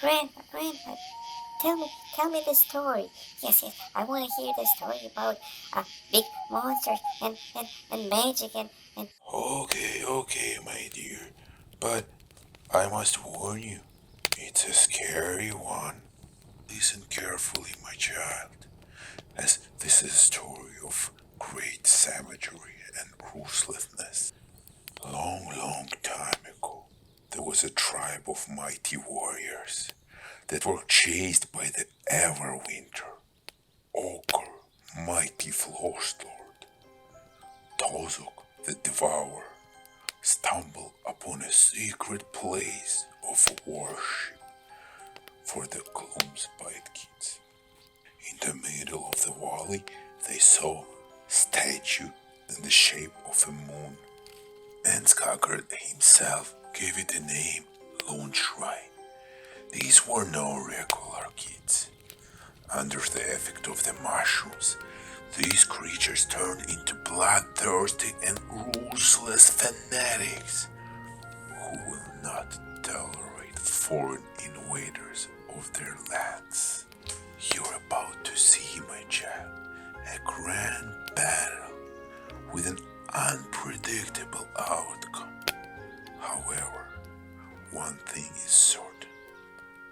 Grandpa, tell me the story. Yes, I want to hear the story about big monsters and magic and. Okay, my dear. But I must warn you, it's a scary one. Listen carefully, my child, as this is a story of great savagery and ruthlessness. Long time ago, there was a tribe of mighty warriors that were chased by the Everwinter, Ogor, mighty Frost Lord. Tozok the Devourer stumbled upon a secret place of worship for the Gloomspite Gitz. In the middle of the valley, they saw a statue in the shape of a moon, and Skagard himself gave it the name Lone Shrine. These were no regular kids. Under the effect of the mushrooms, these creatures turned into bloodthirsty and ruthless fanatics who will not tolerate foreign invaders of their lands. You're about to see, my child, a grand battle with an unpredictable outcome. However, one thing is certain,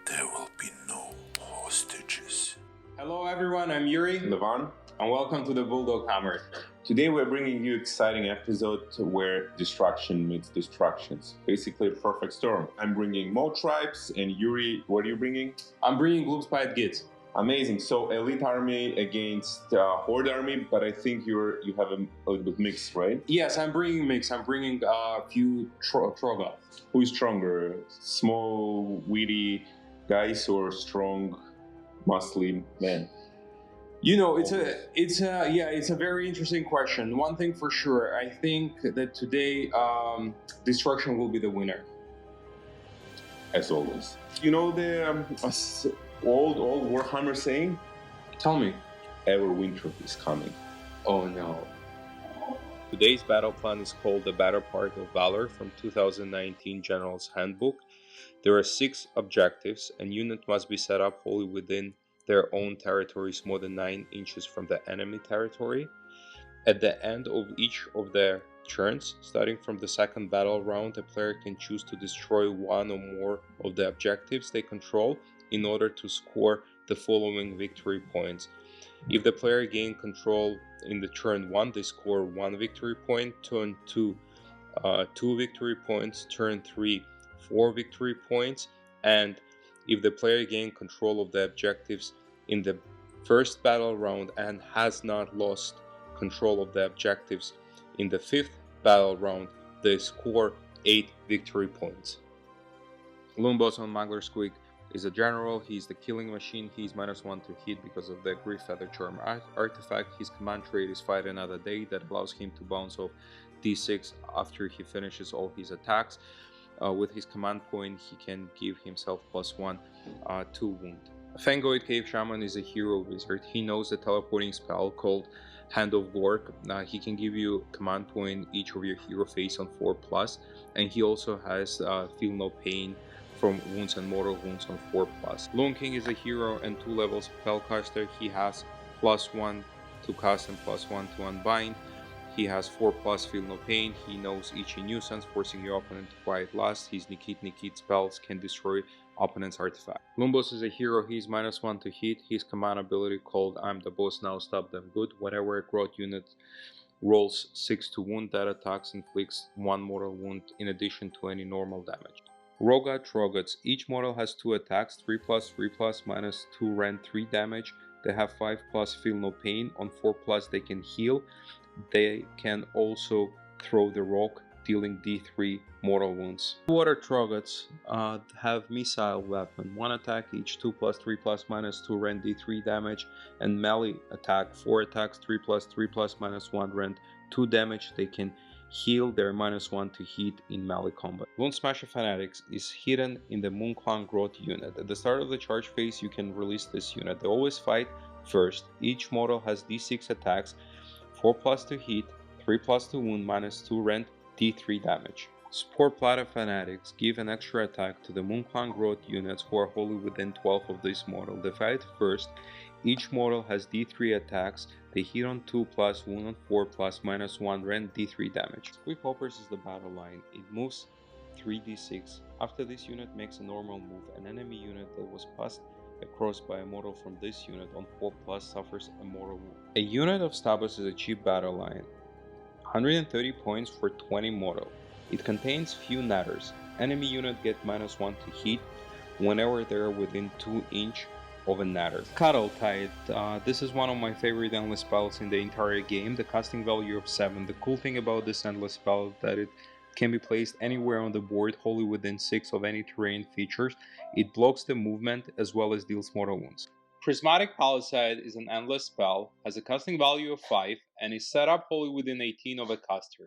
there will be no hostages. Hello everyone, I'm Yuri, Levan, and welcome to the BulldogHammer. today we're bringing you exciting episode where destruction meets destructions. Basically a perfect storm. I'm bringing Mawtribes, and Yuri, what are you bringing? I'm bringing Gloomspite Gitz. Amazing. So elite army against horde army, but I think you have a little bit mixed, right? Yes, I'm bringing mix. I'm bringing a few Troga. Who is stronger? Small, witty guys or strong, muscly men? You know, it's a very interesting question. One thing for sure, I think that today destruction will be the winner. As always. You know the old Warhammer saying? Tell me. Everwinter is coming. Oh no. Today's battle plan is called the Battle Part of Valor from 2019 General's Handbook. There are 6 objectives, and unit must be set up wholly within their own territories more than 9 inches from the enemy territory. At the end of each of their turns, starting from the second battle round, a player can choose to destroy one or more of the objectives they control in order to score the following victory points. If the player gained control in the turn 1, they score 1 victory point, turn 2, 2 victory points, turn 3, 4 victory points, and if the player gained control of the objectives in the first battle round and has not lost control of the objectives in the 5th battle round, they score 8 victory points. Loonboss on Mangler Squeak is a general. He's the killing machine. He's -1 to hit because of the Grief Feather Charm artifact. His command trait is Fight Another Day, that allows him to bounce off d6 after he finishes all his attacks. With his command point, he can give himself +1 to wound. Fangoid Cave Shaman is a hero wizard. He knows the teleporting spell called Hand of Gork. He can give you command point each of your hero face on 4+, and he also has Feel No Pain from wounds and mortal wounds on 4+. Loon King is a hero and 2 levels spellcaster. He has +1 to cast and +1 to unbind. He has 4+ Feel No Pain. He knows Itchy Nuisance, forcing your opponent to quiet last. His Nikit spells can destroy opponent's artifact. Loonboss is a hero. He's -1 to hit. His command ability called I'm the Boss Now Stop Them Good. Whatever growth unit rolls 6 to wound, that attacks inflicts 1 mortal wound in addition to any normal damage. Rogat Trogats. Each model has 2 attacks, 3+, 3+, -2 rend 3 damage. They have 5+ Feel No Pain. On 4+, they can heal. They can also throw the rock, dealing d3 mortal wounds. Water Trogats have missile weapon, 1 attack each, 2+, 3+, -2 rend d3 damage, and melee attack, 4 attacks, 3+, 3+, -1 rend 2 damage. They can heal their -1 to hit in melee combat. Loon Smasher Fanatics is hidden in the Moonclan Growth unit. At the start of the charge phase, you can release this unit. They always fight first. Each model has d6 attacks, 4+ to hit, 3+ to wound, -2 rend, d3 damage. Spore Plata Fanatics give an extra attack to the Moonclan Growth units who are wholly within 12 of this model. They fight first. Each model has D3 attacks. They hit on 2 plus, wound on 4 plus, -1 rend D3 damage. Squeak Hoppers is the battle line. It moves 3d6. After this unit makes a normal move, an enemy unit that was passed across by a model from this unit on 4 plus suffers a mortal wound. A unit of Stabos is a cheap battle line. 130 points for 20 model. It contains few natters. Enemy unit get -1 to hit whenever they are within 2 inch of a natter. Cuddle Tide. This is one of my favorite endless spells in the entire game. The casting value of 7. The cool thing about this endless spell is that it can be placed anywhere on the board wholly within 6 of any terrain features. It blocks the movement as well as deals mortal wounds. Prismatic Palisade is an endless spell, has a casting value of 5, and is set up wholly within 18 of a caster.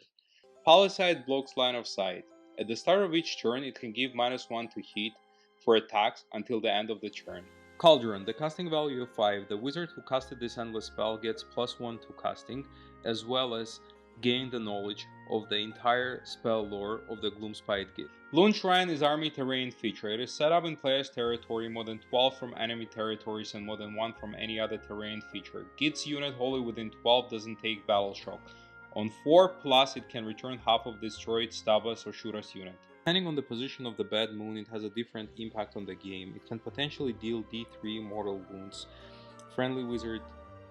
Palisade blocks line of sight. At the start of each turn, it can give -1 to hit for attacks until the end of the turn. Cauldron, the casting value of 5. The wizard who casted this endless spell gets +1 to casting, as well as gain the knowledge of the entire spell lore of the Gloomspite Gitz. Loon Shrine is army terrain feature. It is set up in player's territory, more than 12 from enemy territories and more than 1 from any other terrain feature. Gitz unit wholly within 12 doesn't take battle shock. On 4 plus it can return half of destroyed Stabas or Shuras unit. Depending on the position of the bad moon, it has a different impact on the game. It can potentially deal D3 mortal wounds. Friendly wizard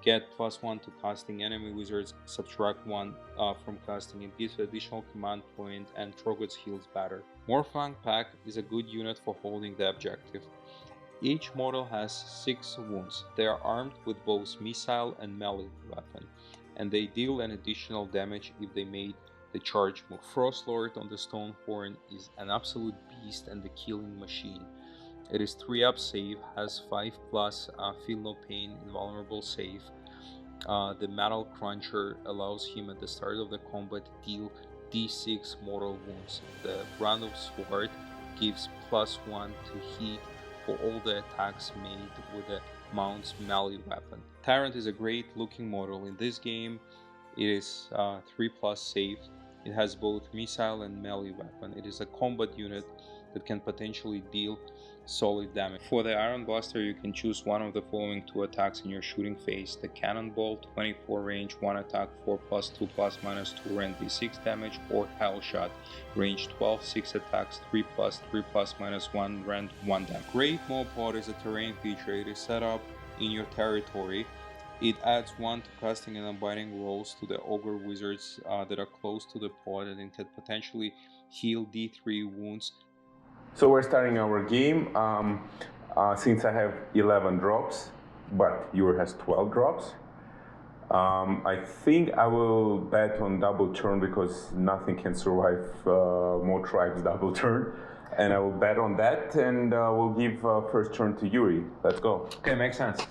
get +1 to casting, enemy wizards subtract 1 from casting. It gives additional command point, and Troggoth's heals better. Morfang Pack is a good unit for holding the objective. Each model has 6 wounds. They are armed with both missile and melee weapon, and they deal an additional damage if they made the charge move. Frostlord on the Stonehorn is an absolute beast and the killing machine. It is 3-up save, has 5 plus, feel no pain, invulnerable save. The Metal Cruncher allows him at the start of the combat to deal D6 mortal wounds. The Brand of Sword gives +1 to hit for all the attacks made with the mount's melee weapon. Tyrant is a great looking model. In this game, it is 3 plus save. It has both missile and melee weapon. It is a combat unit that can potentially deal solid damage. For the Iron Blaster, you can choose one of the following 2 attacks in your shooting phase. The Cannonball, 24 range, 1 attack, 4 plus, 2 plus, -2 rend d6 damage, or Hellshot, range 12, 6 attacks, 3 plus, 3 plus, -1 rend 1 damage. Great Mawpod is a terrain feature. It is set up in your territory. It adds 1 to casting and unbinding rolls to the Ogre wizards that are close to the pod, and it can potentially heal D3 wounds. So we're starting our game. Since I have 11 drops, but Yuri has 12 drops, I think I will bet on double turn because nothing can survive Mawtribes double turn. And I will bet on that, and we'll give first turn to Yuri. Let's go. Okay, makes sense.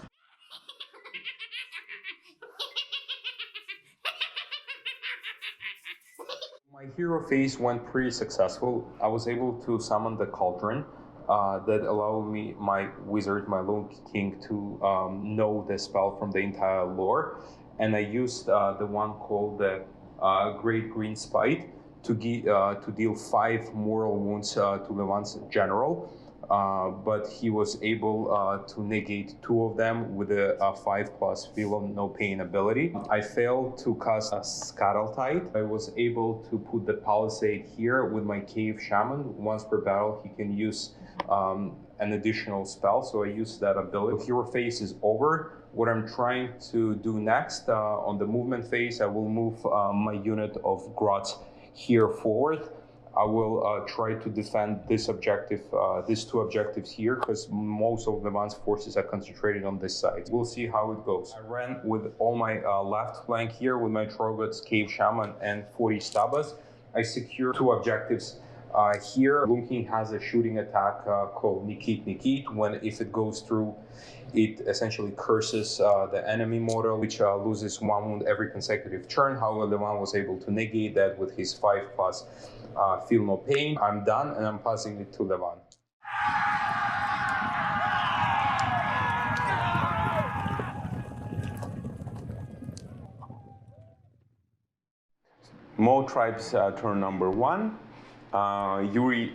My hero phase went pretty successful. I was able to summon the Cauldron that allowed me, my wizard, my Lone King, to know the spell from the entire lore. And I used the one called the Great Green Spite to deal 5 mortal wounds to Levant's general. But he was able to negate 2 of them with a 5 plus feel no pain ability. I failed to cast a Scuttle Tide. I was able to put the Palisade here with my Cave Shaman. Once per battle, he can use an additional spell, so I used that ability. Hero phase is over. What I'm trying to do next, on the movement phase, I will move my unit of Grots here forward. I will try to defend this objective, these 2 objectives here, because most of Levant's forces are concentrated on this side. We'll see how it goes. I ran with all my left flank here with my Troggoth's Cave Shaman and 40 Stabas. I secured 2 objectives here. Loon King has a shooting attack called Nikit. When if it goes through, it essentially curses the enemy model, which loses 1 wound every consecutive turn. However, Levant was able to negate that with his 5 plus. Feel no pain. I'm done, and I'm passing it to Levant. Mawtribes turn number 1. Yuri,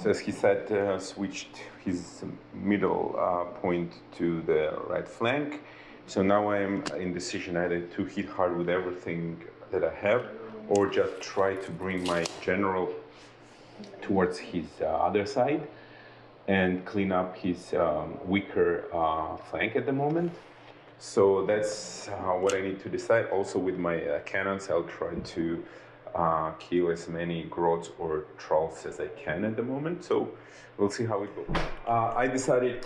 as he said, switched his middle point to the right flank. So now I am in decision either to hit hard with everything that I have, or just try to bring my general towards his other side and clean up his weaker flank at the moment. So that's what I need to decide. Also with my cannons, I'll try to kill as many grots or trolls as I can at the moment. So we'll see how it goes. I decided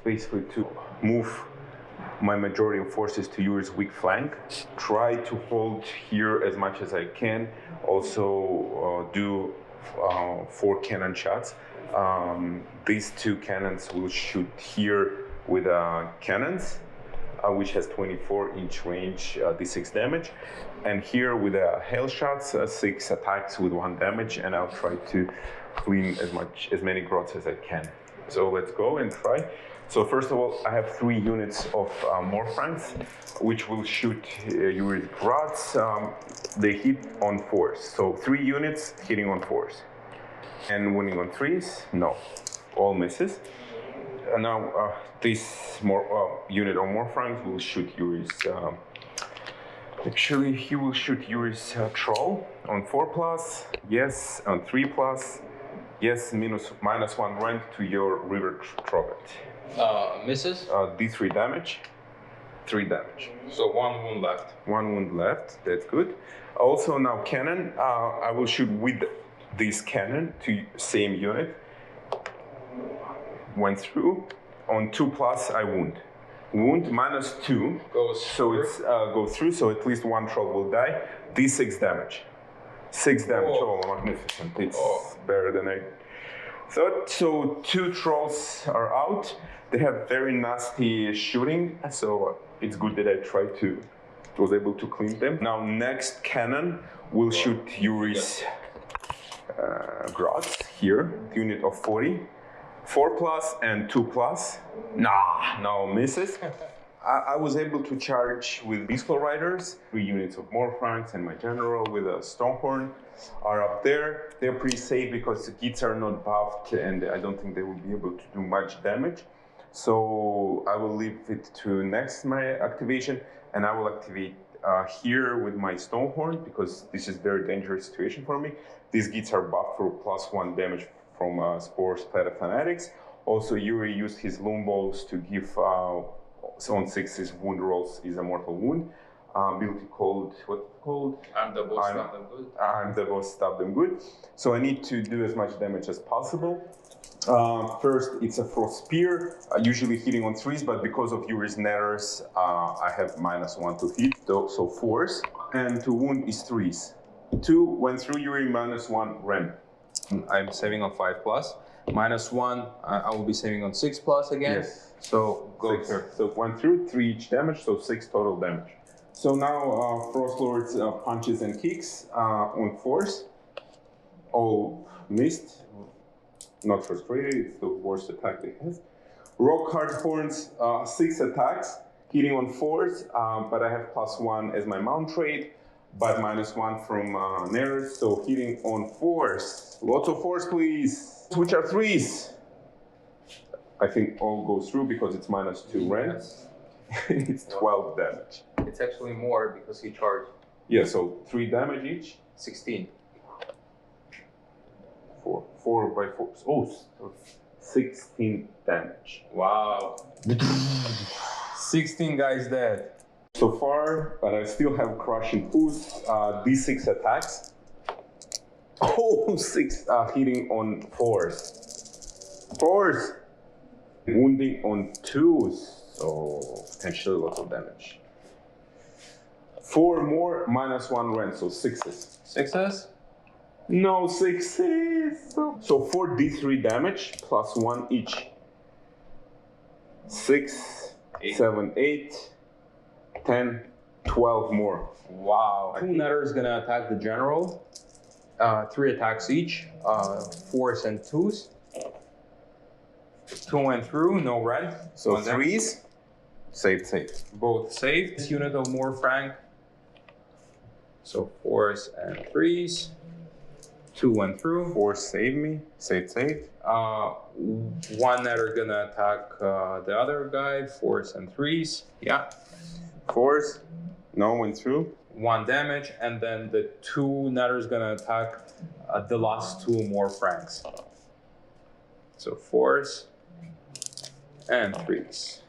basically to move my majority of forces to Yuri's weak flank. Try to hold here as much as I can. Also do 4 cannon shots. These 2 cannons will shoot here with cannons, which has 24-inch range, d6 damage. And here with hail shots, 6 attacks with 1 damage, and I'll try to clean as many grots as I can. So let's go and try. So first of all, I have 3 units of Morphangs, which will shoot Yuri's grots. They hit on 4s. So 3 units hitting on 4s. And winning on 3s, no, all misses. Now this unit of Morphangs will shoot Yuri's. Actually, he will shoot Yuri's troll on 4+, yes, on 3+, yes, -1 rend to your river trumpet. Misses? D3 damage, 3 damage. So 1 wound left. 1 wound left, that's good. Also now cannon, I will shoot with this cannon to same unit. Went through. On 2+, I wound. Wound -2. Goes so through. it's goes through, so at least 1 troll will die. D6 damage. 6 damage. Oh. Oh, magnificent. It's better than I thought. So 2 trolls are out. They have very nasty shooting, so it's good that I was able to clean them. Now next cannon will shoot Yuri's grots here, unit of 40. 4+ and 2+. No misses. I was able to charge with Beastful Riders. 3 units of Morphangs and my general with a Stonehorn are up there. They're pretty safe because the Gitz are not buffed and I don't think they will be able to do much damage. So I will leave it to next my activation, and I will activate here with my Stonehorn because this is very dangerous situation for me. These Gitz are buffed for +1 damage from Spore Splatter Fanatics. Also, Yuri used his Loom Balls to give on 6 wound rolls is a mortal wound. Ability called, what's it called? I'm the boss, stab them good. I'm the boss, stab them good. So I need to do as much damage as possible. First, it's a Frost Spear, usually hitting on 3s, but because of Yuri's netters, I have -1 to hit, so 4s. And to wound is 3s. 2 went through Yuri, -1 rend. I'm saving on 5+. -1, I will be saving on 6+ again. Yes. So go 6. through. So 1 through, 3 each damage, so 6 total damage. So now Frost Lord's punches and kicks on 4s. All missed. Not frustrated, it's the worst attack they have. Rock Hard Horns, 6 attacks, hitting on 4s, but I have +1 as my mount trait, but -1 from Neris, so hitting on 4s. Lots of 4s, please. Which are 3s. I think all goes through because it's -2 rend. Yes. It's 12 damage. It's actually more because he charged Yeah, so 3 damage each. 16. 4 by 4. Oh, so 16 damage. Wow. 16 guys dead. So far, but I still have crushing boost. D6 attacks. Oh, 6 hitting on 4s. 4s! Wounding on 2s. So potentially lots of damage. 4 more, -1 rend, so 6s. 6s? No 6s! So 4 D3 damage, +1 each. 6, 7, 8, 10, 12 more. Wow. 2 netters gonna attack the general. 3 attacks each. 4s and 2s. 2 went through, no rend. So One 3s, safe. Both saved. This unit of more frank. So 4s and 3s. 2 went through. Force saved me. Saved. One netter gonna attack the other guy. Force and 3s. Yeah. Force. No, went through. 1 damage, and then the 2 netters gonna attack the last 2 more franks. So force and 3s.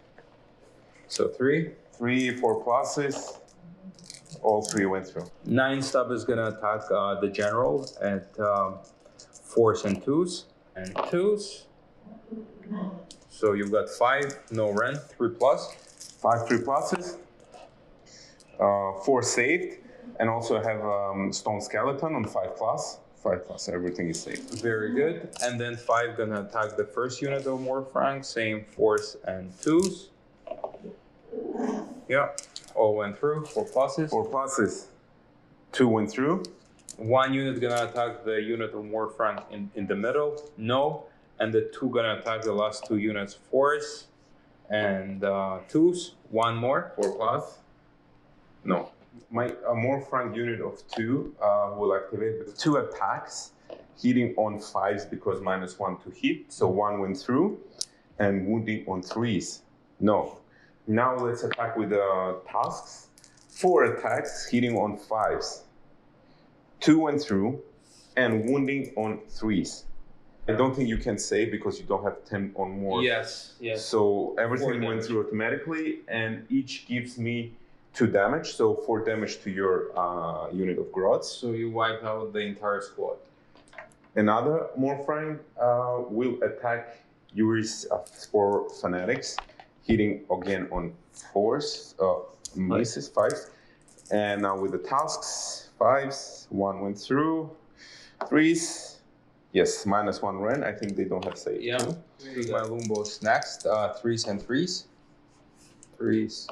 So 3. 3, 4 pluses. All 3 went through. 9 stub is gonna attack the general at force and 2s. And 2s. So you've got 5, no rend, 3 plus. 5, 3 pluses. 4 saved. And also I have stone skeleton on 5 plus. 5 plus, everything is saved. Very good. And then 5 gonna attack the first unit of more franks. Same force and 2s. Yeah, all went through. 4 pluses. 4 pluses. 2 went through. 1 unit gonna attack the unit of more frank in the middle. No. And the 2 gonna attack the last 2 units. Force and 2s. 1 more. 4 plus. No. My more frank unit of 2 will activate with 2 attacks, hitting on 5s because -1 to hit. So 1 went through, and wounding on 3s. No. Now let's attack with the tasks. 4 attacks, hitting on 5s. 2 went through, and wounding on 3s. I don't think you can save because you don't have 10 or more. Yes. So everything 4 went damage. through automatically, and each gives me 2 damage. So 4 damage to your unit of grots. So you wiped out the entire squad. Another Morphine will attack Yuri's 4 fanatics, hitting again on 4s, misses 5s. And now with the tasks, 5s, 1 went through, 3s, yes, -1 rend. I think they don't have save. Yeah. My Lumbos next. 3s and 3s. 3s.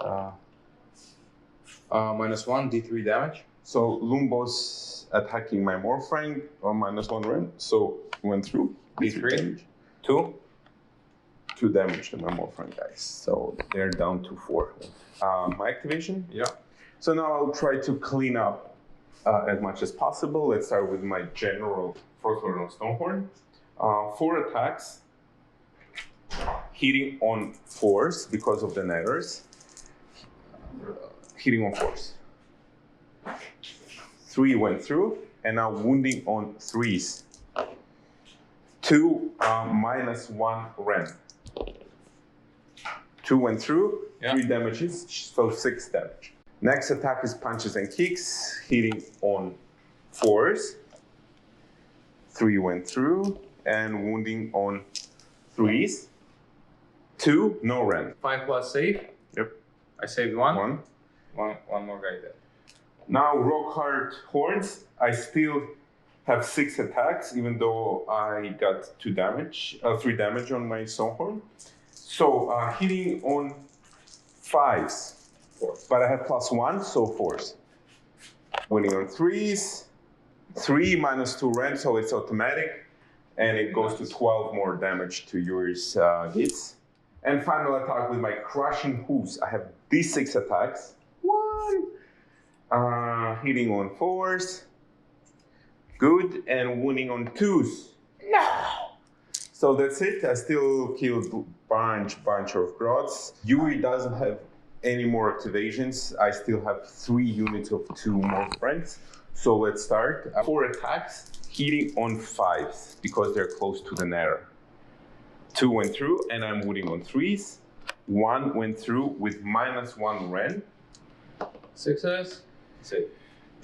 -1 D3 damage. So Lumbos attacking my Morphine on -1 rend. So went through. D3. damage. 2. 2 damage to my Morphine guys. So they're down to 4. My activation? Yeah. So now I'll try to clean up as much as possible. Let's start with my general Frostlord on Stonehorn. 4 attacks, hitting on 4s because of the netters. Hitting on 4s. 3 went through, and now wounding on 3s. 2 -1 rend. 2 went through, Yeah. 3 damages, so 6 damage. Next attack is punches and kicks, hitting on 4s. 3 went through, and wounding on 3s. 2, no rend. 5 plus save. Yep. I saved 1. 1. One more guy dead. Now, Rockhard Horns, I still have 6 attacks, even though I got 3 damage on my Stonehorn. So, hitting on 5s, but I have +1, so 4s. Winning on 3s, 3 -2 rend, so it's automatic, and it goes to 12 more damage to Yuri's Gitz. And final attack with my Crushing Hooves. I have these 6 attacks. 1. Hitting on 4s. Good, and wounding on 2s. No! So that's it. I still killed bunch of grots. Yuri doesn't have any more activations. I still have 3 units of 2 more friends. So let's start. 4 attacks, hitting on 5s because they're close to the nether. 2 went through, and I'm wounding on 3s. 1 went through with -1 rend. Success. Save.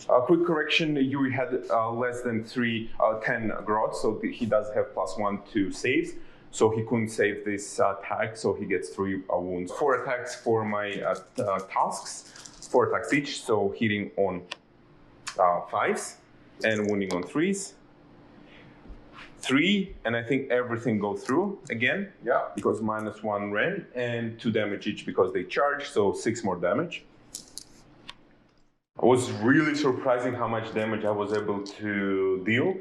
Quick correction, Yuri had less than 10 grots, so he does have +1 to saves. So he couldn't save this attack, so he gets 3 wounds. 4 attacks for my tasks, 4 attacks each, so hitting on 5s and wounding on 3s. 3, and I think everything goes through again. Yeah. Because -1 rend, and 2 damage each because they charge, so 6 more damage. It was really surprising how much damage I was able to deal.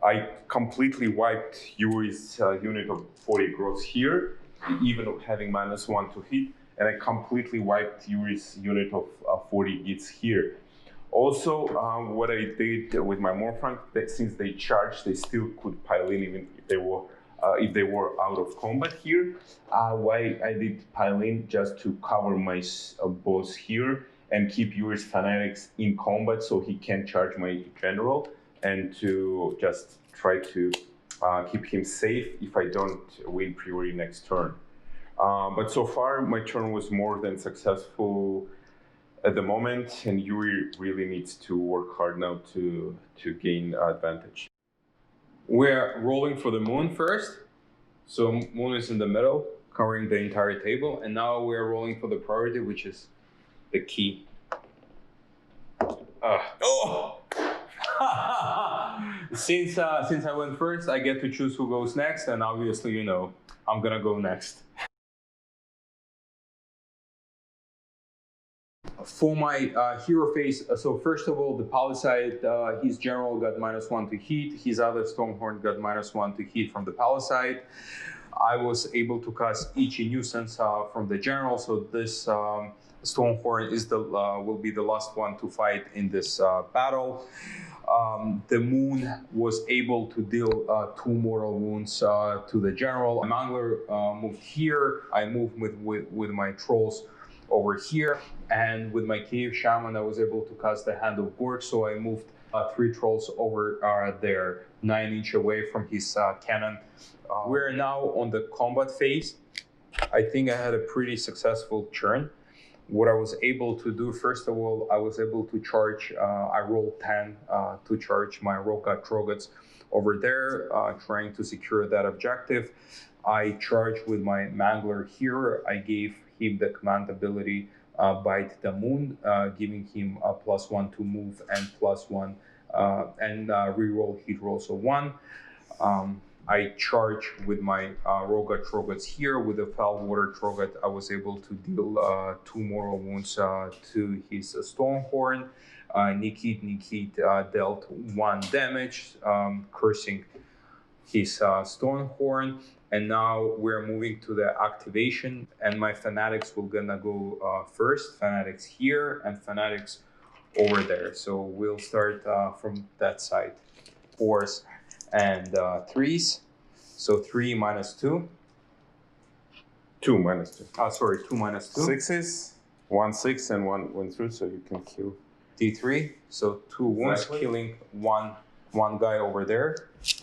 I completely wiped Yuri's unit of 40 grots here, even having -1 to hit, and I completely wiped Yuri's unit of 40 Gitz here. Also, what I did with my Morphank, that since they charged, they still could pile in even if they were out of combat here. Why I did pile in just to cover my boss here and keep yours fanatics in combat so he can charge my general, and to just try to keep him safe if I don't win priority next turn. But so far, my turn was more than successful at the moment, and Yuri really needs to work hard now to gain advantage. We're rolling for the moon first. So moon is in the middle, covering the entire table, and now we're rolling for the priority, which is the key. Oh! Since I went first, I get to choose who goes next, and obviously, you know, I'm gonna go next. For my hero phase, so first of all, the Palisade, his general got -1 to hit. His other Stonehorn got -1 to hit from the Palisade. I was able to cast Itchy Nuisance from the general, so this Stonehorn is will be the last one to fight in this battle. The Moon was able to deal 2 mortal wounds to the general. Mangler moved here. I moved with my trolls over here, and with my Cave Shaman, I was able to cast the Hand of Gork, so I moved 3 trolls over there, 9 inch away from his cannon. We're now on the combat phase. I think I had a pretty successful turn. What I was able to do, first of all, I was able to charge, I rolled 10 to charge my Roka Troggots over there, trying to secure that objective. I charged with my Mangler here. I gave him the command ability Bite the Moon, giving him a +1 to move and +1 and reroll hit rolls of 1. I charge with my Roga Troggots here. With the Foul Water Troggot, I was able to deal 2 mortal wounds to his Stonehorn. Nikit dealt 1 damage, cursing his Stonehorn. And now we're moving to the activation, and my Fanatics will gonna go first. Fanatics here and Fanatics over there. So we'll start from that side. 4s and 3s. So 3 -2. 2 -2. Sorry, 2 -2. 6s, 1 6 and 1 went through, so you can kill. D3. So 2 wounds, Exactly. killing one guy over there.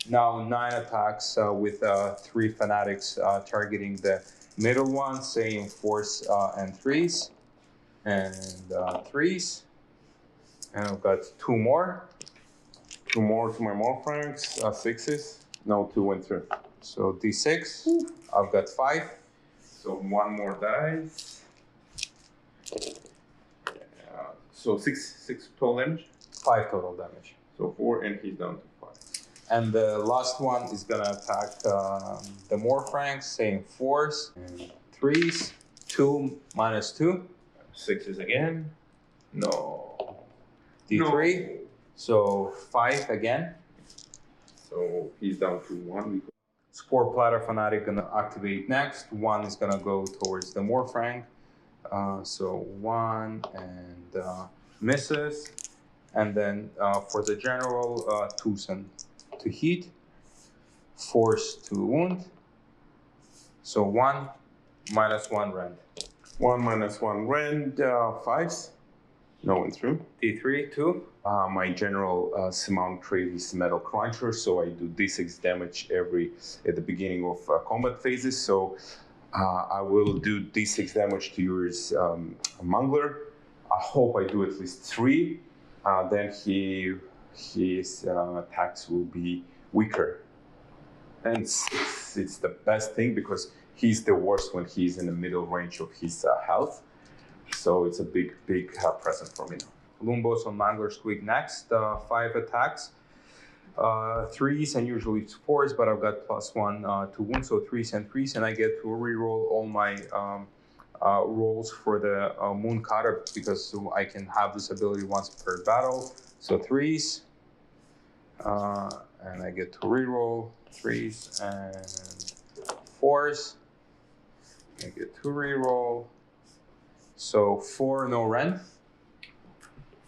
Now 9 attacks with 3 Fanatics targeting the middle one, saying 4s and 3s. And 3s. And I've got 2 more. 2 more to my Morphanks, 6s. No, 2 went through. So D6. I've got 5. So 1 more dice. So 6 total damage. 5 total damage. So 4, and he's down to 5. And the last one is gonna attack the Morphanks, saying 4s and 3s. 2 -2. 6s again. No. D3. No. So 5 again. So he's down to 1. Spore Platter Fanatic gonna activate next. 1 is gonna go towards the Morphank. So 1 and misses. And then for the general, 2s to hit, 4s to wound. So 1 -1 rend. 1 -1 rend, 5s. No one through. D3, 2. My general Mawtribes Metal Cruncher, so I do D6 damage at the beginning of combat phases. So I will do D6 damage to yours Mangler. I hope I do at least 3. Then his attacks will be weaker. And 6, it's the best thing because he's the worst when he's in the middle range of his health. So it's a big present for me now. Lumbos on Mangler Squeak next. 5 attacks. 3s and usually it's 4s, but I've got +1 to wound, so 3s and 3s, and I get to reroll all my rolls for the Moon Cutter because I can have this ability once per battle. So 3s, and I get to reroll 3s and 4s. I get to reroll. So 4, no rend.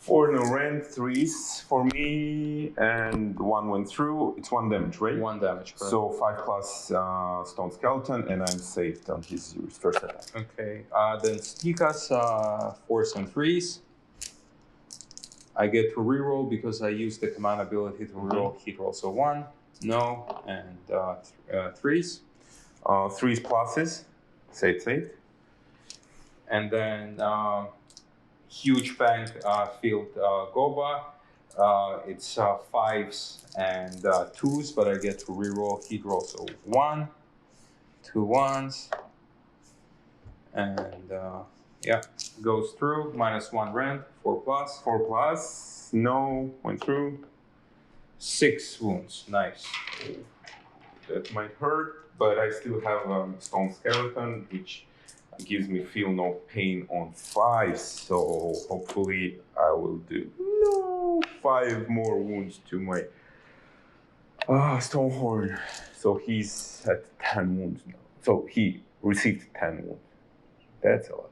4 no rend, 3s for me, and 1 went through. It's 1 damage, right? 1 damage. Correct. So 5 plus Stone Skeleton, and I'm saved on his first attack. Okay, then Stikas, 4s and 3s. I get to reroll because I use the command ability to reroll hit rolls. So 1, no, and 3s. 3s pluses, saved. And then Huge Fang Field Goba. It's 5s and 2s, but I get to reroll hit rolls. So 1, 2 1s, and yeah, goes through. -1 rend, 4 plus. 4 plus, no, went through. 6 wounds. Nice. That might hurt, but I still have Stone Skeleton, which gives me feel no pain on 5, so hopefully I will do 5 more wounds to my Stonehorn. So he's at 10 wounds now. So he received 10 wounds. That's a lot.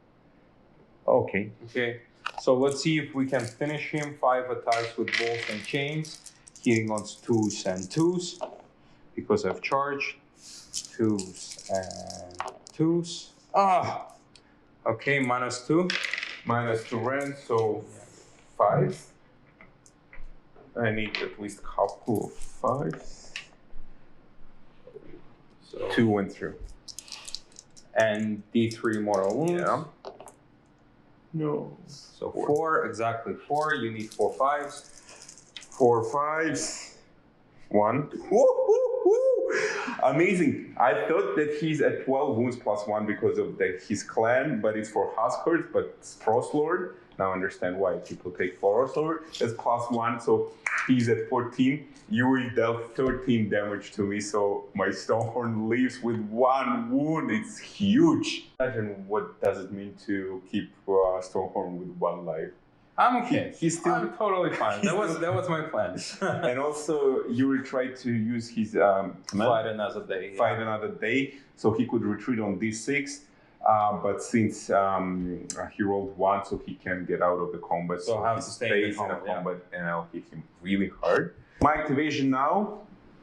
Okay. Okay, so let's see if we can finish him. 5 attacks with bolts and chains, hitting on 2s and 2s because I've charged. 2s and 2s. Okay, -2. -2 rend, so 5. I need at least a couple of 5s. So 2 went through. and D3 mortal wounds. Yeah. No. So 4, exactly 4. You need 4 5s. 4 5s. 1. Woo! Amazing. I thought that he's at 12 wounds plus 1 because of his clan, but it's for Huskers, but it's Frost Lord. Now I understand why people take Frost Lord. It's plus 1, so he's at 14. Yuri dealt 13 damage to me, so my Stonehorn leaves with 1 wound. It's huge. Imagine what does it mean to keep Stonehorn with 1 life. I'm okay. He's still. I'm totally fine. That was my plan. And also, Yuri tried to use his Fight another day. fight another day, so he could retreat on D6. But since he rolled 1, so he can get out of the combat. So I have he to stay in the stays combat, combat, and I'll hit him really hard. My activation now,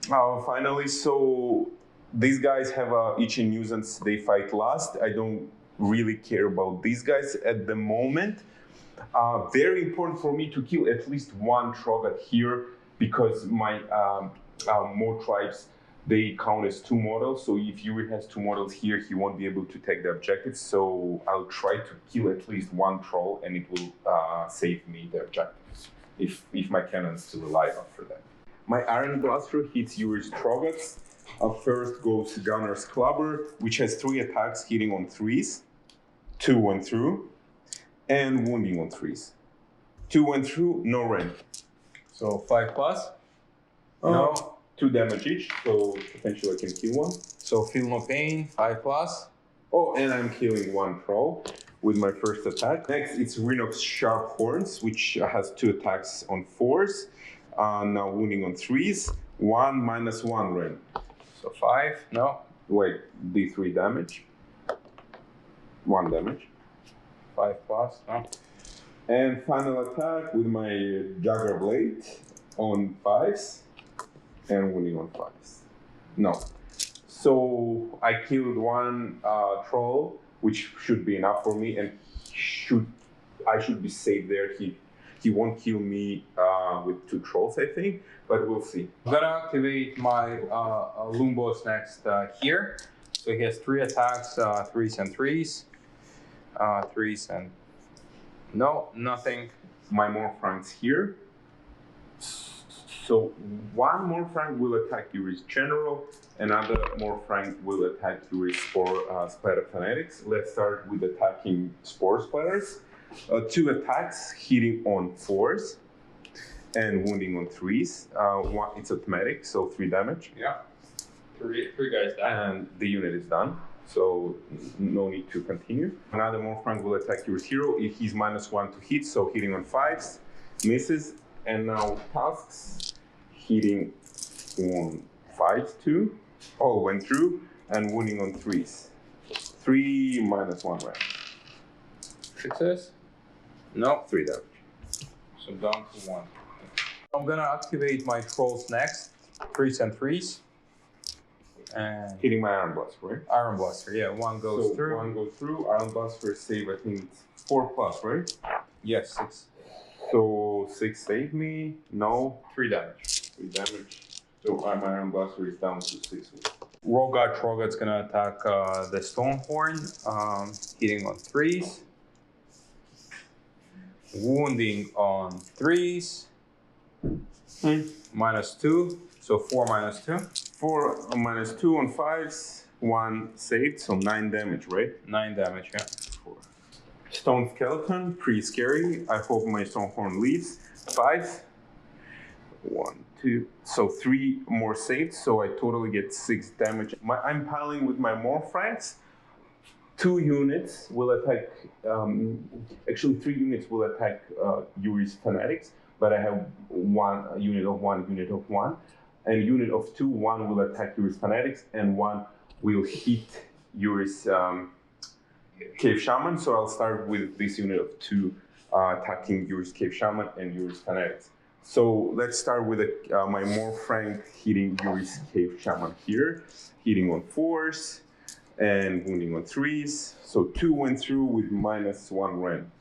finally. So these guys have each a nuisance. They fight last. I don't really care about these guys at the moment. Very important for me to kill at least 1 Trogat here because my Mawtribes, they count as 2 models. So if Yuri has 2 models here, he won't be able to take the objective. So I'll try to kill at least 1 troll, and it will save me the objectives if my cannon's still alive after that. My Iron Blaster hits Yuri's Trogats. First goes Gunner's Clubber, which has 3 attacks hitting on 3s. 2 went through. And wounding on 3s. 2 went through, no rend. So 5 plus. No. 2 damage each, so potentially I can kill 1. So feel no pain. 5 plus. Oh, and I'm killing 1 troll with my first attack. Next, it's Rhinox Sharp Horns, which has 2 attacks on 4s. Now wounding on 3s. 1 -1 rend. So 5. No. Wait, D3 damage. 1 damage. 5 plus. No. And final attack with my Jagger Blade on 5s and wounding on 5s. No. So I killed 1 troll, which should be enough for me, and I should be safe there. He won't kill me with 2 trolls, I think, but we'll see. I'm gonna activate my Lumbos next here. So he has 3 attacks, 3s and 3s. 3s and no, nothing. My Morfrank's here. So 1 Morfrank will attack Yuri's General, another Morfrank will attack Yuri's Splatter Fanatics. Let's start with attacking Spore Splatters. 2 attacks hitting on 4s and wounding on 3s. 1, it's automatic, so 3 damage. Yeah. 3 guys down. And the unit is done. So no need to continue. Another Morfrank will attack your hero. If he's -1 to hit, so hitting on 5s, misses. And now tasks, hitting on 5s too. Oh, went through, and wounding on 3s. 3 -1 rend. Success? No. 3 damage. So down to 1. I'm gonna activate my trolls next. 3s and 3s. And Hitting my Iron Blaster, right? Iron Blaster, yeah, one goes through. One goes through. Iron Blaster save, I think it's 4+, right? Yes, 6. So 6 save me. No. 3 damage. 3 damage. So my Iron Blaster is down to 6. Trogat's gonna attack the Stonehorn, hitting on 3s. Wounding on 3s. -2, so 4 -2. 4 -2 on 5s. 1 saved, so 9 damage, right? 9 damage, yeah. 4. Stone Skeleton, pretty scary. I hope my Stonehorn leaves. 5. 1, 2. So 3 more saved, so I totally get 6 damage. I'm piling with my Morphranks. 2 units will attack, actually 3 units will attack Yuri's Fanatics, but I have a unit of 1, unit of 1. And unit of 2, 1 will attack Yuri's Fanatics, and 1 will hit Yuri's Cave Shaman. So I'll start with this unit of 2 attacking Yuri's Cave Shaman and Yuri's Fanatics. So let's start with my Morphrank hitting Yuri's Cave Shaman here, hitting on 4s and wounding on 3s. So 2 went through with -1 rend.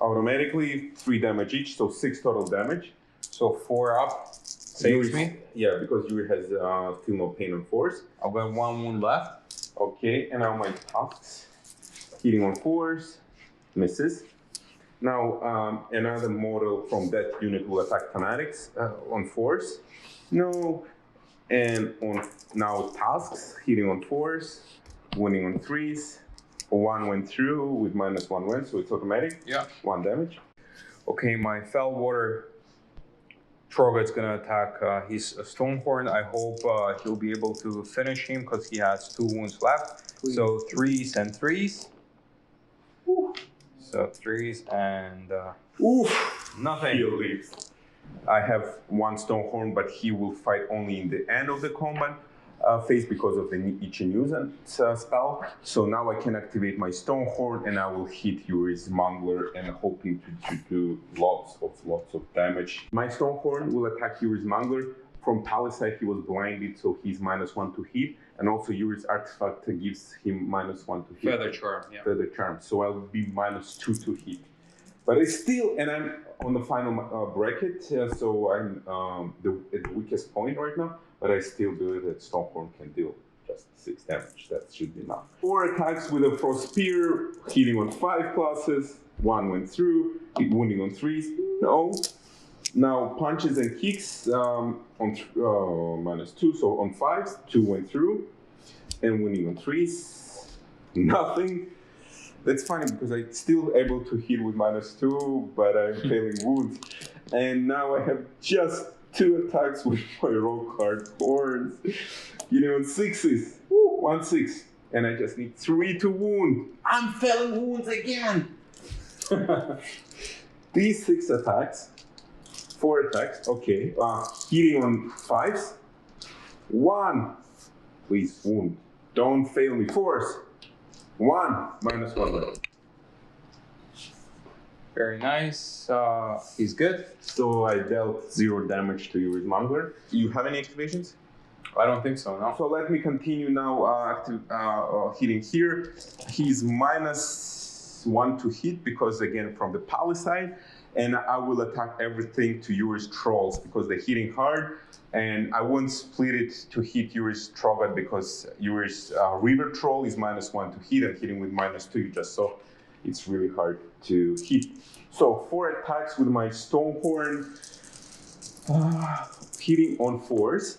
Automatically 3 damage each, so 6 total damage. So 4 up saves me. Yeah, because Yuri has still no pain on 4s. I've got 1 wound left. Okay, and now my tasks. Hitting on 4s, misses. Now another model from that unit will attack Fanatics on 4s. No. And on now tasks, hitting on 4s, winning on 3s. 1 went through with -1 rend, so it's automatic. Yeah. 1 damage. Okay, my Fellwater Trogat's gonna attack his Stonehorn. I hope he'll be able to finish him because he has 2 wounds left. Please. So 3s and 3s. Woo. So 3s and nothing. He leaves. I have 1 Stonehorn, but he will fight only in the end of the combat phase because of the Ichinusen spell. So now I can activate my Stonehorn and I will hit Yuri's Mangler and hoping to do lots of damage. My Stonehorn will attack Yuri's Mangler. From Palisade he was blinded, so he's -1 to hit. And also Yuri's Artifact gives him -1 to hit. Feather Charm, yeah. Feather Charm, so I'll be -2 to hit. But it's still, and I'm on the final bracket, so I'm at the weakest point right now, but I still believe that Stonehorn can deal just 6 damage. That should be enough. 4 attacks with a Frost Spear, hitting on 5 classes, 1 went through, wounding on 3s, no. Now punches and kicks on -2, so on 5s, 2 went through, and wounding on 3s, nothing. That's funny because I'm still able to hit with -2, but I'm failing wounds. And now I have just 2 attacks with my roll card horns. On 6s. Woo, 1 6. And I just need 3 to wound. I'm failing wounds again. These 6 attacks. 4 attacks. Okay. Hitting on 5s. 1. Please wound. Don't fail me. 4s. 1 -1 rend. Very nice. He's good. So I dealt 0 damage to Yuri's Mangler. You have any activations? I don't think so, no. So let me continue now hitting here. He's -1 to hit because again from the Palisade. And I will attack everything to Yuri's Trolls because they're hitting hard. And I won't split it to hit Yuri's Trogat because Yuri's River Troll is -1 to hit and hitting with -2 you just saw. It's really hard to hit. So 4 attacks with my Stonehorn, hitting on 4s.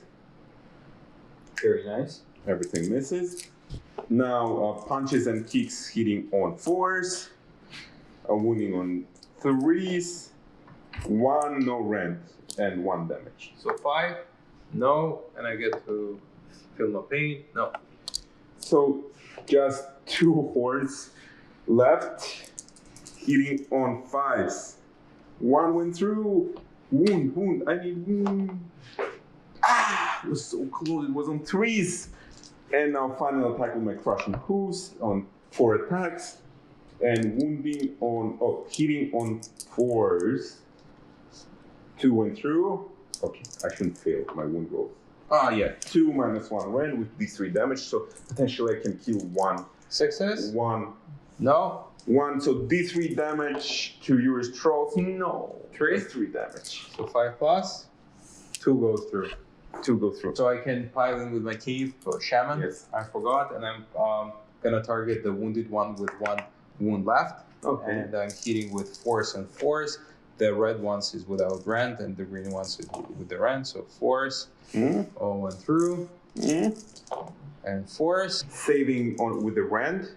Very nice. Everything misses. Now punches and kicks hitting on 4s, wounding on 3s, 1 no rend, and 1 damage. So 5, no, and I get to feel no pain, no. So just 2 horns left, hitting on 5s. 1 went through, wound, I need wound. It was so close, it was on 3s. And now final attack with my Crushing Hooves on 4 attacks. And wounding on, hitting on 4s. 2 went through. Okay, I shouldn't fail my wound roll. Yeah, 2 minus 1 rend with D3 damage, so potentially I can kill 1. Sixes? 1. No. 1, so D3 damage to Yuri's trolls. No. 3? 3 damage. So 5 plus. 2 goes through. 2 go through. So I can pile in with my cave for shaman. Yes. I forgot, and I'm gonna target the wounded one with 1 wound left. Okay. And I'm hitting with force and force. The red ones is without rend, and the green ones is with the rend. So force. All went through. And force. Saving on with the rend.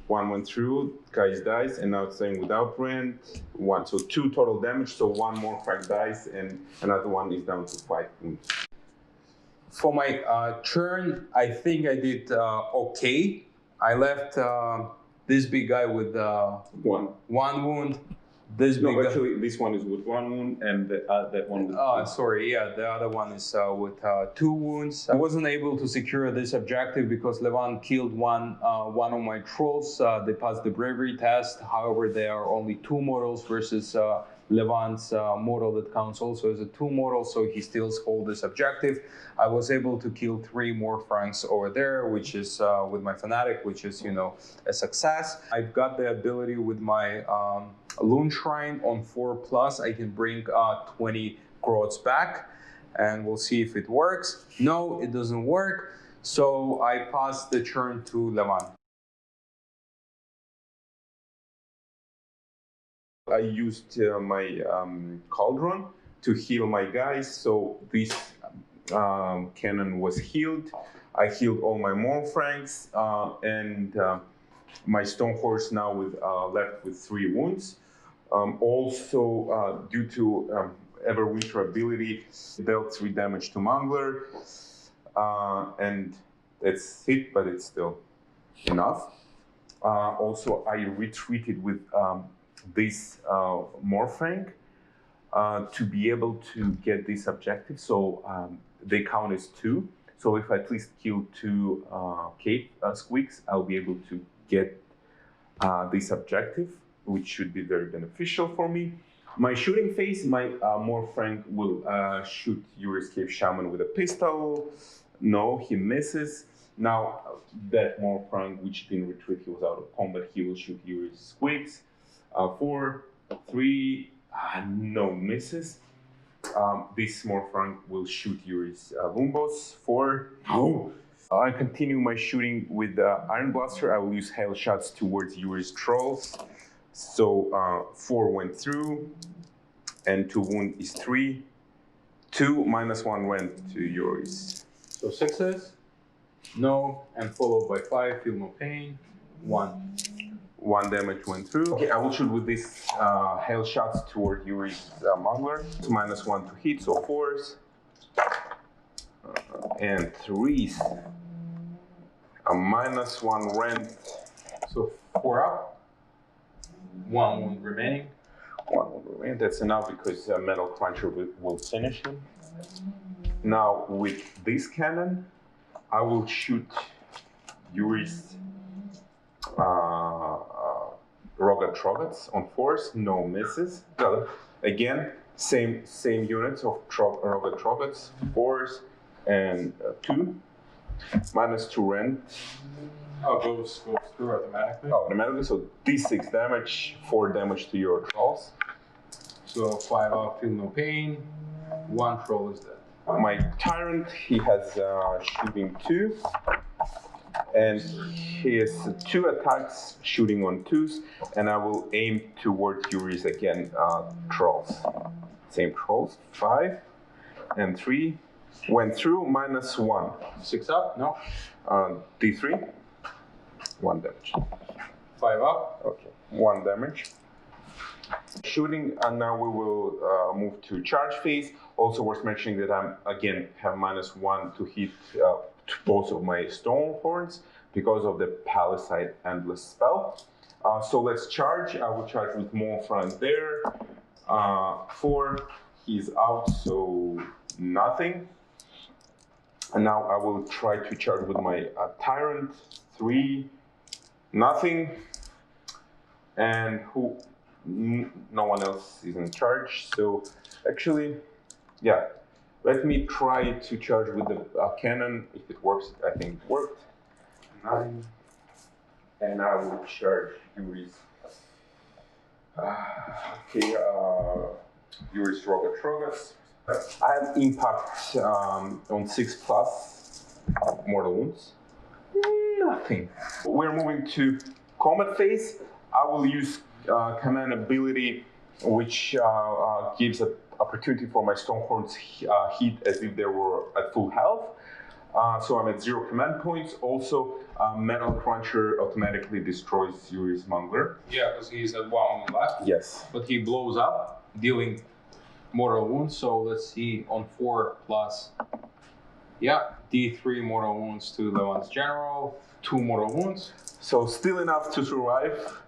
1 went through, guys dies, and now it's saying without rend. 1, so 2 total damage. So 1 more crack dice, and another one is down to 5 wounds. For my turn, I think I did okay. I left this big guy with 1. 1 wound. This big No, guy. actually, this one is with 1 wound, and that one with 2. Sorry, yeah, the other one is with 2 wounds. I wasn't able to secure this objective because Levan killed one of my trolls. They passed the bravery test. However, there are only 2 models versus Levan's model that counts also as a 2 model, so he still holds this objective. I was able to kill 3 more Franks over there, which is with my Fanatic, which is, a success. I've got the ability with my Loon Shrine on 4+, I can bring 20 Grots back, and we'll see if it works. No, it doesn't work, so I pass the turn to Levan. I used my cauldron to heal my guys, so this cannon was healed. I healed all my Morfranks, and my Stone Horse now left with 3 wounds. Also, due to Everwinter ability, dealt 3 damage to Mangler, and that's it, but it's still enough. Also, I retreated with this Morfrank to be able to get this objective. So they count as 2. So if I at least kill 2 cave squeaks, I'll be able to get this objective, which should be very beneficial for me. My shooting phase, my Morfrank will shoot Yuri's Cave Shaman with a pistol. No, he misses. Now that Morfrank, which didn't retreat, he was out of combat, he will shoot Yuri's Squeaks. 4, 3, no misses. This Morfrank will shoot Yuri's Lumbos. 4, no. I continue my shooting with the Iron Blaster. I will use hail shots towards Yuri's Trolls. So 4 went through, and 2 wound is 3. 2 minus 1 went to Yuri's. So 6s, no, and followed by 5, feel no pain, 1. 1 damage went through. Okay, I will shoot with these hail shots toward Yuri's Mangler. 2 minus 1 to hit, so 4s. And 3s. A minus 1 rend. So 4 up. 1 wound remaining. 1 wound remaining. That's enough because Metal Cruncher will finish him. Now with this cannon, I will shoot Yuri's Rogat Trogats on 4s. No misses. Again, same units of Rogat Trogats. 4s and 2. Minus 2 rend. Oh, goes through automatically. Oh, automatically. So D6 damage, 4 damage to your trolls. So 5 up, feel no pain. 1 troll is dead. My Tyrant, he has shooting 2. And he has 2 attacks shooting on 2s. And I will aim towards Yuri's again, trolls. Same trolls. 5 and 3. Went through, minus 1. 6 up, no. D3. 1 damage. 5 up. Okay, 1 damage. Shooting, and now we will move to charge phase. Also worth mentioning that I'm again have minus 1 to hit to both of my stone horns because of the Palisade Endless spell. So let's charge. I will charge with Morfrank there. 4, he's out, so nothing. And now I will try to charge with my Tyrant. 3, nothing. And no one else is in charge. So actually, yeah, let me try to charge with the cannon. If it works, I think it worked. 9, and I will charge Yuri's. Yuri's Rogatrogas. I have impact on 6 plus mortal wounds. Nothing. We're moving to combat phase. I will use command ability, which gives an opportunity for my Stonehorns hit as if they were at full health. So I'm at 0 command points. Also, Metal Cruncher automatically destroys Yuri's Mangler. Yeah, because he's at 1 on the left. Yes. But he blows up, dealing mortal wounds. So let's see, on 4 plus, yeah, D3 mortal wounds to Levant's General, 2 mortal wounds. So still enough to survive.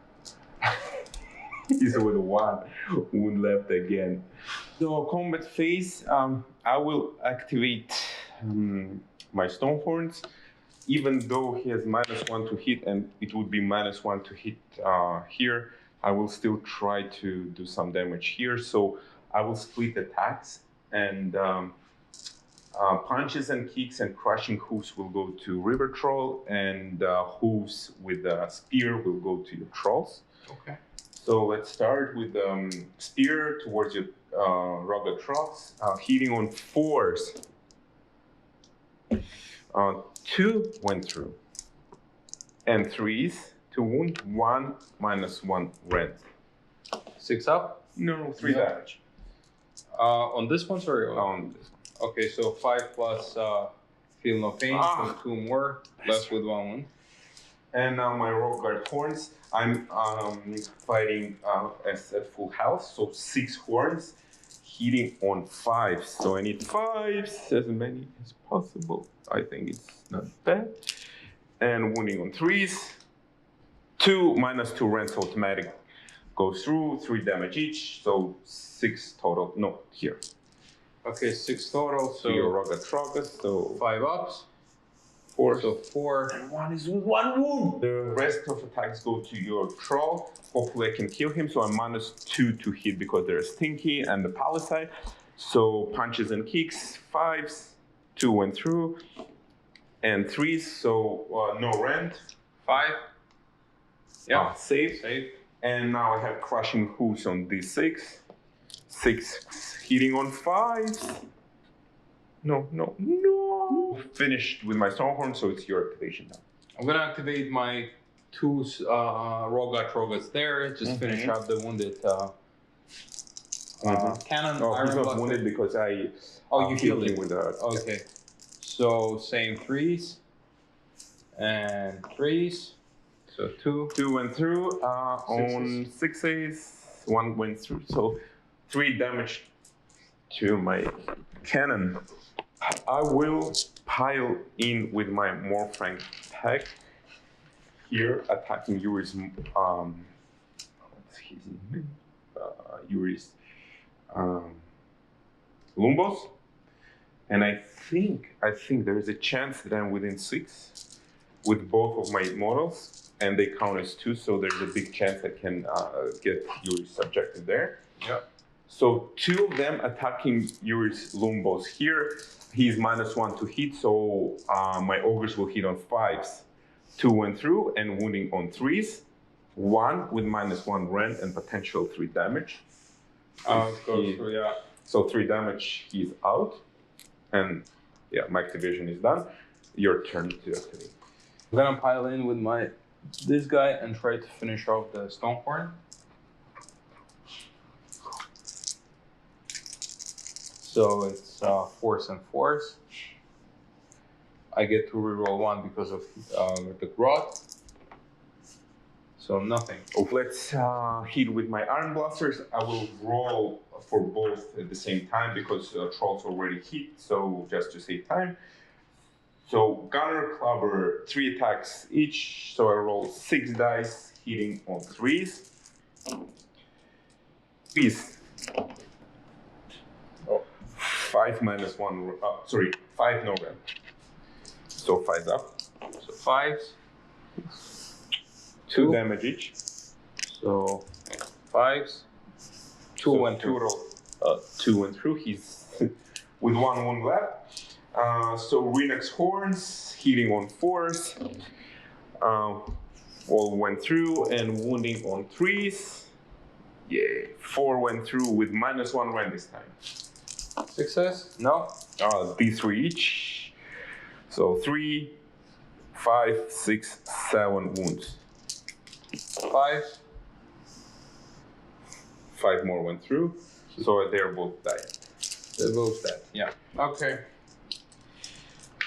He's with 1 wound left again. So combat phase, I will activate my Stonehorns, even though he has -1 to hit and it would be -1 to hit here. I will still try to do some damage here. So I will split attacks, and punches and kicks and crushing hooves will go to River Troll, and hooves with a spear will go to your trolls. Okay. So let's start with spear towards your Rogatrox, hitting on 4s. 2 went through, and 3s to wound. 1 -1 rend. 6 up? No, 3 Yeah. damage. On this one, sorry? On this. Okay, so 5 plus feel no pain, so 2 more, left with 1 wound. And now my Rogue Guard horns. I'm fighting at full health, so 6 horns, hitting on 5s. So I need 5s, as many as possible. I think it's not bad. And wounding on 3s. 2 -2 rents automatic goes through, 3 damage each, so 6 total. No, here. Okay, 6 total, So your so Rogatrogus, so 5 ups. 4. So 4. And 1 is with 1 wound. The rest of attacks go to your troll. Hopefully I can kill him. So I'm -2 to hit because there's Stinky and the Palisade. So punches and kicks, 5s, 2 went through, and 3s. So no rend. 5. Yeah, Save. save. And now I have crushing hooves on D6. 6 hitting on 5s. No. Finished with my Stonehorn, so it's your activation now. I'm gonna activate my 2 Rogatrogas there, just finish up the wounded cannon. Oh, he's Iron not Buster. wounded because I Oh, you healed him him. with a... Okay, so same 3s and 3s. So 2. 2 went through on 6s. 1 went through, so 3 damage to my cannon. I will pile in with my Morphrank pack here, attacking Yuri's what's his name? Yuri's Lumbos, and I think there is a chance that I'm within 6 with both of my models, and they count as 2, so there's a big chance I can get Yuri's objective there. Yeah. So 2 of them attacking Yuri's Lumbos here. He's -1 to hit, so my ogres will hit on 5s. 2 went through and wounding on 3s. 1 with -1 rend and potential 3 damage. It goes through, yeah. So 3 damage, he's out. And yeah, my activation is done. Your turn to activate. I'm gonna pile in with this guy and try to finish off the Stonehorn. So it's 4s and 4s. I get to reroll 1 because of the grot. So nothing. Let's hit with my Iron Blasters. I will roll for both at the same time because Trolls already hit, so just to save time. So Gunner, Clubber, 3 attacks each. So I roll 6 dice, hitting on 3s. Please. 5 -1, 5 no rend. So 5's up. So 5s. 2 damage each. So 5s. 2 So went through. total, 2 went through. He's with 1 wound left. So Renox Horns, hitting on 4s. All went through and wounding on 3s. Yeah, 4 went through with -1 rend this time. Success? No. D3 each. So 3, 5, 6, 7 wounds. 5. 5 more went through. So they're both died. They're both dead. Yeah. Okay.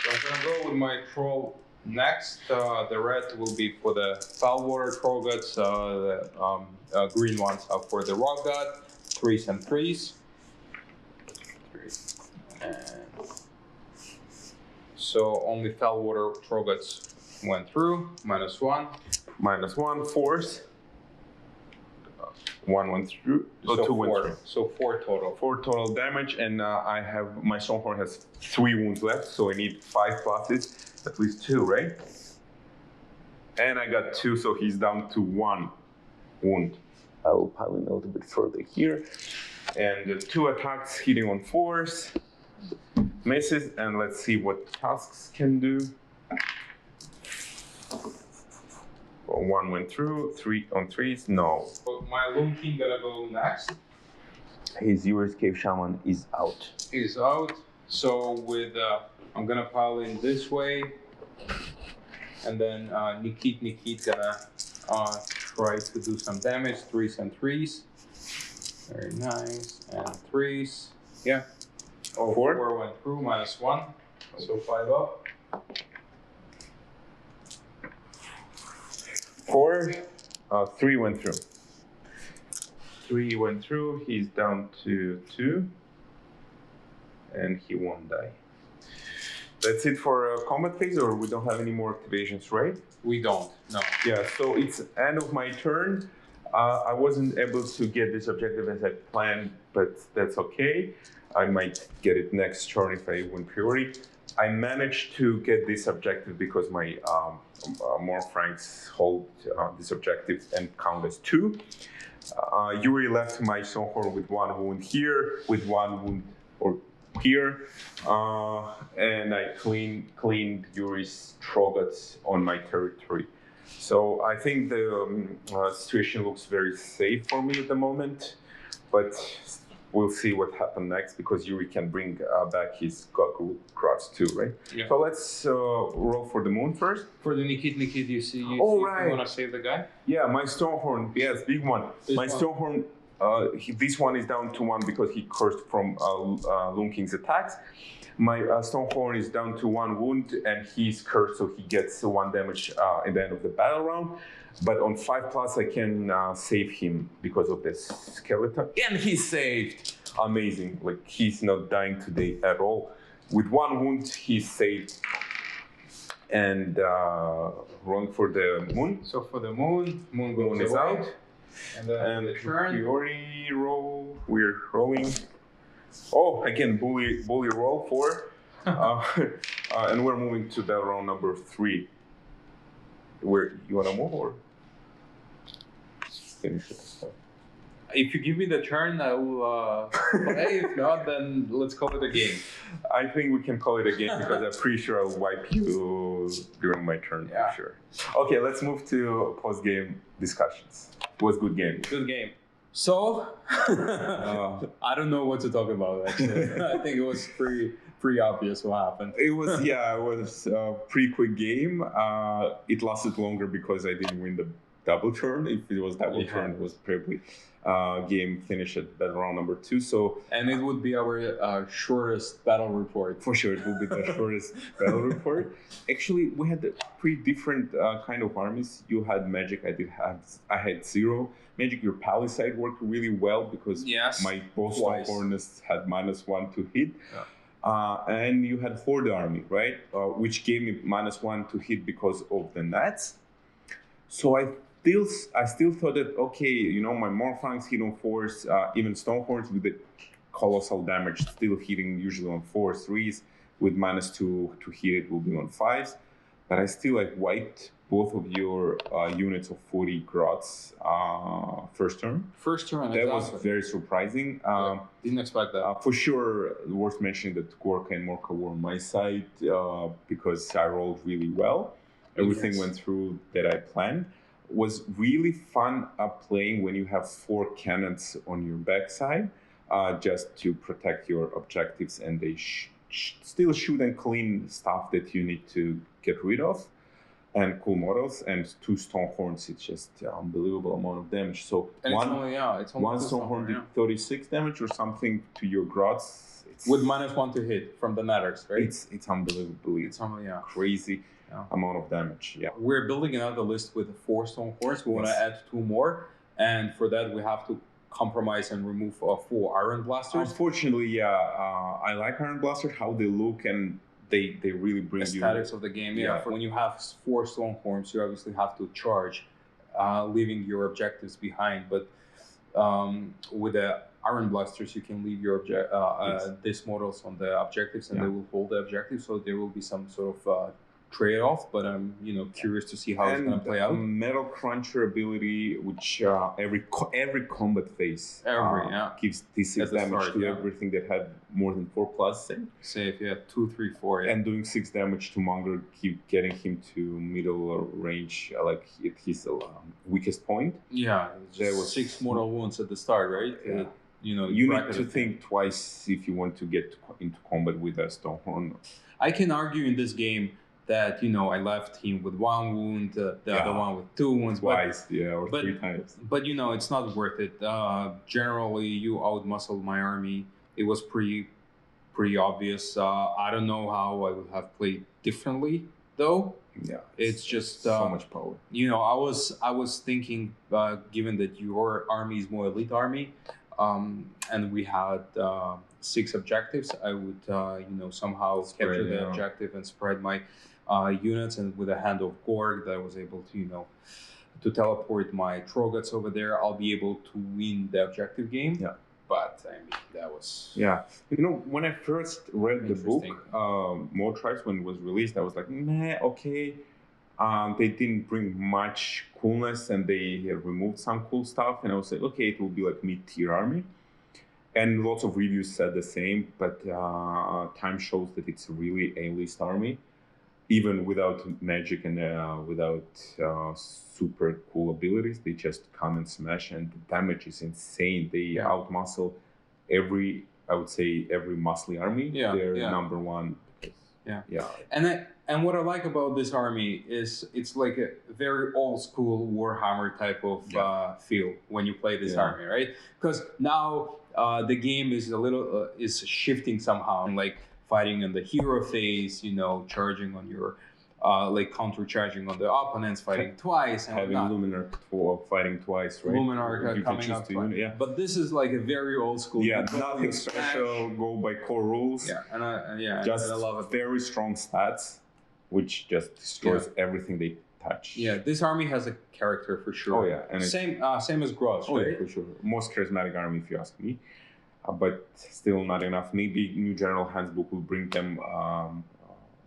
So I'm gonna go with my troll next. The red will be for the foul water troll guts. The green ones are for the rock god. 3s and 3s. And so only foul water troll guts went through. -1. -1, 4s. 1 went through. So 2 went 4. through. So 4 total. 4 total damage, and I have my Stormhorn has 3 wounds left, so I need 5 pluses, at least 2, right? And I got 2, so he's down to 1 wound. I will pile in a little bit further here, and 2 attacks hitting on 4s, misses, and let's see what Tusks can do. 1 went through, 3 on 3s, no. But my Loom King gonna go next. His Uri's Cave Shaman is out. Is out. So with I'm gonna pile in this way, and then Nikit gonna try to do some damage. 3s and 3s. Very nice. And 3s. Yeah. Oh, 4 went through. -1. So 5 up. 4, 3 went through. 3 went through, he's down to 2. And he won't die. That's it for combat phase, or we don't have any more activations, right? We don't, no. Yeah, so it's end of my turn. I wasn't able to get this objective as I planned, but that's okay. I might get it next turn if I win priority. I managed to get this objective because my more Franks hold this objective and count as 2. Yuri left my Stormhorn with 1 wound here, with 1 wound or here, and I cleaned Yuri's Trogots on my territory. So I think the situation looks very safe for me at the moment, but we'll see what happens next because Yuri can bring back his Grots too, right? Yeah. So let's roll for the moon first. For the Nikit, you see, you want to save the guy? Yeah, my Stormhorn, yes, big one. Stormhorn, this one is down to 1 because he cursed from Loom King's attacks. My Stormhorn is down to 1 wound and he's cursed, so he gets 1 damage at the end of the battle round. But on 5+, I can save him because of this skeleton. And he's saved! Amazing. Like, he's not dying today at all. With 1 wound, he's saved. And rolling for the moon. So for the moon is out. And then the turn. Priority roll. We're rolling. Oh, again, bully roll 4. And we're moving to battle round number 3. Where you want to move or finish it? If you give me the turn, I will play. If not, then let's call it a game. I think we can call it a game because I'm pretty sure I'll wipe you during my turn for sure. Okay, let's move to post-game discussions. It was a good game. Good game. So, I don't know what to talk about, actually. I think it was pretty obvious what happened. It was a pretty quick game. It lasted longer because I didn't win the double turn. If it was double turn, it was probably game finished at battle round number 2. So, and it would be our shortest battle report. For sure, it will be the shortest battle report. Actually, we had pretty different kind of armies. You had magic. I had 0 magic. Your Palisade worked really well because my both Stormhorns had -1 to hit. Yeah. And you had Horde army, right? Which gave me -1 to hit because of the nats. So I still thought that, okay, my Morphangs hit on 4s, even Stormhorns with the colossal damage still hitting usually on 4s, 3s, with -2 to hit it will be on 5s. but I still wiped both of your units of 40 grots first turn. First turn, That exactly. was very surprising. Didn't expect that. For sure, worth mentioning that Gorka and Morka were on my side because I rolled really well. Everything went through that I planned. Was really fun playing when you have 4 cannons on your backside, just to protect your objectives, and they still shoot and clean stuff that you need to get rid of. And cool models, and 2 Stonehorns, it's just unbelievable amount of damage. So And one Stonehorn did 36 damage or something to your grots. With -1 to hit from the netters, right? It's unbelievably crazy amount of damage. Yeah. We're building another list with 4 Stonehorns. We want to add 2 more, and for that we have to compromise and remove 4 Iron Blasters. Unfortunately, I like Iron Blasters, how they look, and they really bring Aesthetics of the game. When you have 4 Stonehorns, you obviously have to charge, leaving your objectives behind. But with the Iron Blasters, you can leave your these models on the objectives, and they will hold the objectives. So there will be some sort of trade-off. But I'm curious to see how it's going to play out. Metal Cruncher ability, which every combat phase gives D6 damage to everything that had more than 4+. Say if you had 2, 3, 4, and doing 6 damage to Monger, keep getting him to middle range, like at his weakest point. Yeah, there was 6 mortal wounds at the start, right? Yeah. You need to think twice if you want to get into combat with a Stonehorn. I can argue in this game that I left him with 1 wound, the other one with 2 wounds, twice, or 3 times. But it's not worth it. Generally, you outmuscled my army. It was pretty obvious. I don't know how I would have played differently, though. Yeah, it's just so much power. I was thinking, given that your army is more elite army, and we had 6 objectives, I would somehow capture the objective and spread my units, and with a hand of Gorg that I was able to to teleport my Trogats over there, I'll be able to win the objective game. Yeah. But I mean, that was when I first read the book, Mawtribes, when it was released, I was like, meh, okay. They didn't bring much coolness, and they removed some cool stuff, and I was like, okay, it will be like mid-tier army. And lots of reviews said the same, but time shows that it's really A-list army, even without magic and without super cool abilities. They just come and smash, and the damage is insane. They outmuscle every muscly army. They're number 1. And what I like about this army is it's like a very old school Warhammer type of feel when you play this army, right? Because now the game is a little is shifting somehow, like fighting in the hero phase, charging on your counter-charging on the opponents, fighting twice, and having Luminar fighting twice, right? Luminar coming up twice. But this is like a very old school. Yeah, nothing special. Go by core rules. Yeah, and just I love it. Very strong stats, which just destroys everything they touch. Yeah, this army has a character for sure. Oh yeah, and same as Gross, right? Yeah, for sure. Most charismatic army, if you ask me. But still not enough. Maybe New General Handbook will bring them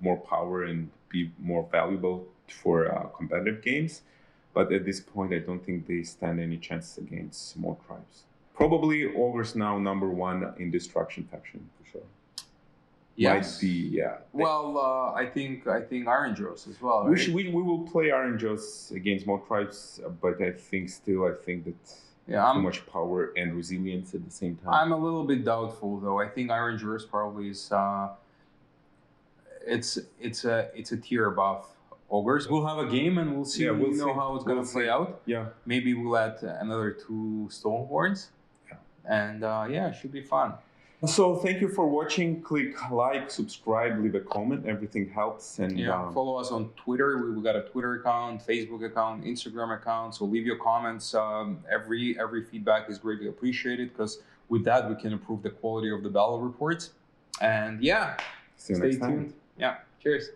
more power and be more valuable for competitive games. But at this point, I don't think they stand any chance against Mawtribes. Probably Ogre's now number 1 in Destruction faction, for sure. Yes. Might be, Well, I think Iron Jaws as well, right? We will play Iron Jaws against Mawtribes, but I think that too much power and resilience at the same time. I'm a little bit doubtful, though. I think Iron Jaws probably is it's a tier above Ogres. We'll have a game and we'll see. We'll see how it's going to play out. Yeah. Maybe we'll add another 2 Stonehorns. Yeah. And it should be fun. So thank you for watching. Click like, subscribe, leave a comment. Everything helps. And follow us on Twitter. We got a Twitter account, Facebook account, Instagram account. So leave your comments. Every feedback is greatly appreciated, because with that we can improve the quality of the battle reports. And see you next time. Stay tuned. Yeah. Cheers.